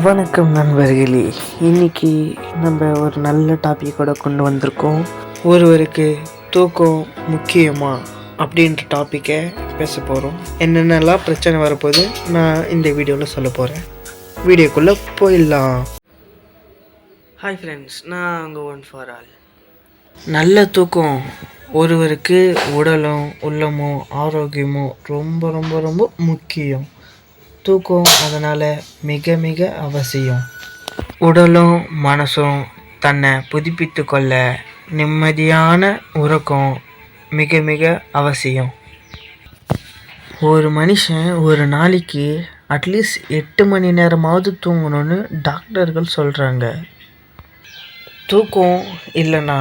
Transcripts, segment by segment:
வணக்கம் நண்பர்களே. இன்னைக்கு நம்ம ஒரு நல்ல டாப்பிக்கோட கொண்டு வந்திருக்கோம். ஒருவருக்கு தூக்கம் முக்கியமா அப்படின்ற டாப்பிக்கை பேச போகிறோம். என்னென்னலாம் பிரச்சனை வரப்போகுது நான் இந்த வீடியோவில் சொல்ல போகிறேன். வீடியோக்குள்ளே போயிடலாம். ஹாய் ஃப்ரெண்ட்ஸ், நான் அங்கே ஒன் ஃபார் ஆல். நல்ல தூக்கம் ஒருவருக்கு உடலும் உள்ளமும் ஆரோக்கியமும் ரொம்ப ரொம்ப ரொம்ப முக்கியம். தூக்கம் அதனால் மிக மிக அவசியம். உடலும் மனசும் தன்னை புதுப்பித்து கொள்ள நிம்மதியான உறக்கம் மிக மிக அவசியம். ஒரு மனுஷன் ஒரு நாளைக்கு அட்லீஸ்ட் 8 மணி நேரமாவது தூங்கணும்னு டாக்டர்கள் சொல்கிறாங்க. தூக்கம் இல்லைன்னா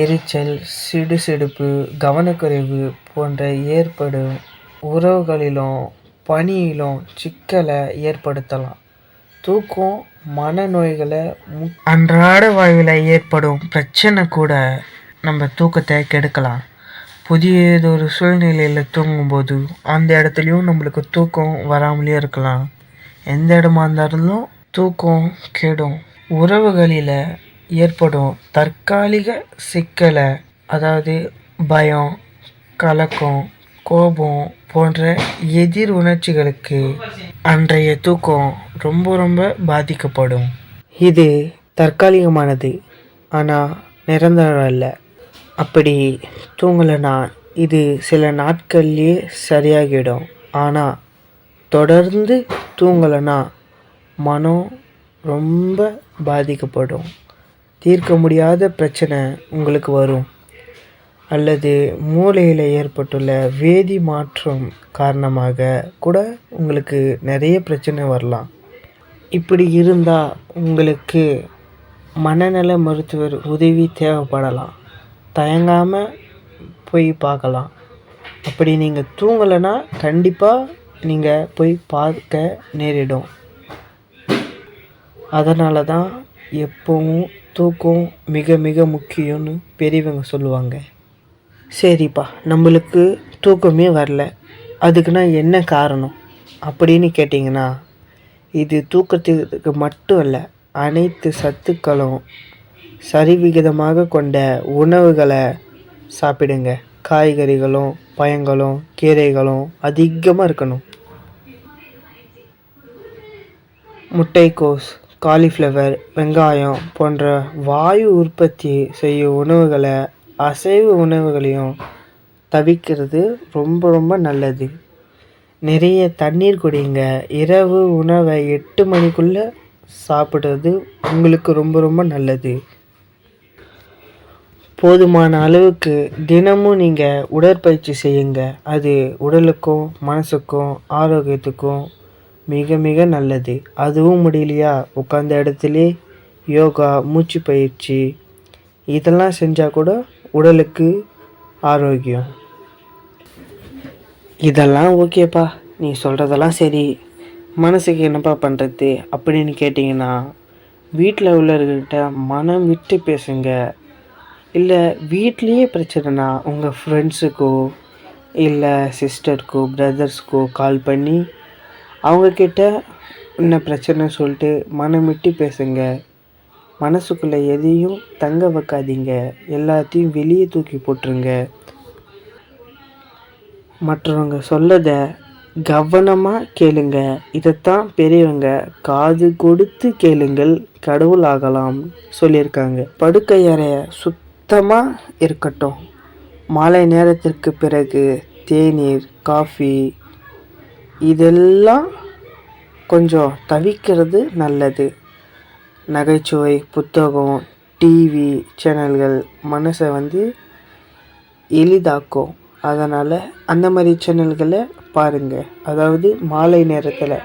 எரிச்சல், சிடுசிடுப்பு, கவனக்குறைவு போன்ற ஏற்படும் உறவுகளிலும் பணியிலும் சிக்கலை ஏற்படுத்தலாம். தூக்கம் மனநோய்களை அன்றாட வாழ்வில் ஏற்படும் பிரச்சனை கூட நம்ம தூக்கத்தை கெடுக்கலாம். புதியதொரு சூழ்நிலையில் தூங்கும்போது அந்த இடத்துலையும் நம்மளுக்கு தூக்கம் வராமலே இருக்கலாம். எந்த இடமா இருந்தாலும் தூக்கம் கெடும். உறவுகளில் ஏற்படும் தற்காலிக சிக்கலை, அதாவது பயம், கலக்கம், கோபம் போன்ற எதிர் உணர்ச்சிகளுக்கு அன்றைய தூக்கம் ரொம்ப ரொம்ப பாதிக்கப்படும். இது தற்காலிகமானது, ஆனால் நிரந்தரம் இல்லை. அப்படி தூங்கலைன்னா இது சில நாட்கள்லேயே சரியாகிடும். ஆனால் தொடர்ந்து தூங்கலைன்னா மனம் ரொம்ப பாதிக்கப்படும். தீர்க்க முடியாத பிரச்சனை உங்களுக்கு வரும். அல்லது மூளையில் ஏற்பட்டுள்ள வேதி மாற்றம் காரணமாக கூட உங்களுக்கு நிறைய பிரச்சனை வரலாம். இப்படி இருந்தால் உங்களுக்கு மனநல மருத்துவர் உதவி தேவைப்படலாம். தயங்காமல் போய் பார்க்கலாம். அப்படி நீங்கள் தூங்கலைன்னா கண்டிப்பாக நீங்கள் போய் பார்க்க நேரிடும். அதனால தான் எப்பவும் தூக்கம் மிக மிக முக்கியம்னு பெரியவங்க சொல்லுவாங்க. சரிப்பா, நம்மளுக்கு தூக்கமே வரல, அதுக்குன்னா என்ன காரணம் அப்படின்னு கேட்டிங்கன்னா, இது தூக்கத்துக்கு மட்டும் இல்லை, அனைத்து சத்துக்களும் சரிவிகிதமாக கொண்ட உணவுகளை சாப்பிடுங்க. காய்கறிகளும் பழங்களும் கீரைகளும் அதிகமாக இருக்கணும். முட்டைக்கோஸ், காலிஃப்ளவர், வெங்காயம் போன்ற வாயு உற்பத்தி செய்யும் உணவுகளை, அசைவ உணவுகளையும் தவிர்க்கிறது ரொம்ப ரொம்ப நல்லது. நிறைய தண்ணீர் குடிங்க. இரவு உணவை 8 மணிக்குள்ளே சாப்பிட்றது உங்களுக்கு ரொம்ப ரொம்ப நல்லது. போதுமான அளவுக்கு தினமும் நீங்கள் உடற்பயிற்சி செய்யுங்க. அது உடலுக்கும் மனசுக்கும் ஆரோக்கியத்துக்கும் மிக மிக நல்லது. அதுவும் முடியலையா, உட்கார்ந்த இடத்துல யோகா, மூச்சு பயிற்சி இதெல்லாம் செஞ்சால் கூட உடலுக்கு ஆரோக்கியம். இதெல்லாம் ஓகேப்பா, நீ சொல்கிறதெல்லாம் சரி, மனசுக்கு என்னப்பா பண்ணுறது அப்படின்னு கேட்டிங்கன்னா, வீட்டில் உள்ளவர்கிட்ட மனம் விட்டு பேசுங்க. இல்லை வீட்லேயே பிரச்சனைனா உங்கள் ஃப்ரெண்ட்ஸுக்கோ இல்லை சிஸ்டருக்கோ பிரதர்ஸ்க்கோ கால் பண்ணி அவங்கக்கிட்ட என்ன பிரச்சனை சொல்லிட்டு மனம் விட்டு பேசுங்க. மனசுக்குள்ளே எதையும் தங்க வைக்காதீங்க. எல்லாத்தையும் வெளியே தூக்கி போட்டுருங்க. மற்றவங்க சொல்லதை கவனமாக கேளுங்க. இதைத்தான் பெரியவங்க காது கொடுத்து கேளுங்கள் கடவுள் ஆகலாம் சொல்லியிருக்காங்க. படுக்கை அறைய சுத்தமாக இருக்கட்டும். மாலை நேரத்திற்கு பிறகு தேநீர், காஃபி இதெல்லாம் கொஞ்சம் தவிர்க்கிறது நல்லது. நகைச்சுவை, புத்தகம், டிவி சேனல்கள் மனசை எளிதாக்கும். அதனால் அந்த மாதிரி சேனல்களை பாருங்கள். அதாவது மாலை நேரத்தில்.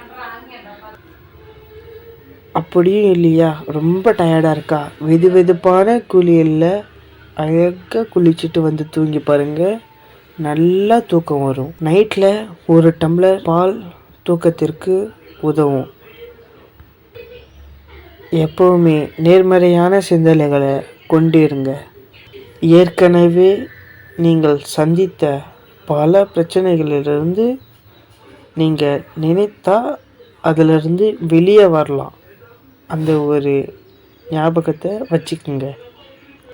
அப்படியும் இல்லையா, ரொம்ப டயர்டாக இருக்கா, வெது வெதுப்பான குளியலில் அழகாக குளிச்சுட்டு தூங்கி பாருங்கள், நல்லா தூக்கம் வரும். நைட்டில் ஒரு டம்ளர் பால் தூக்கத்திற்கு உதவும். எப்போவுமே நேர்மறையான சிந்தனைகளை கொண்டிருங்க. ஏற்கனவே நீங்கள் சந்தித்த பல பிரச்சனைகளிலிருந்து நீங்கள் நினைத்தால் அதிலிருந்து வெளியே வரலாம். அந்த ஒரு ஞாபகத்தை வச்சுக்கோங்க.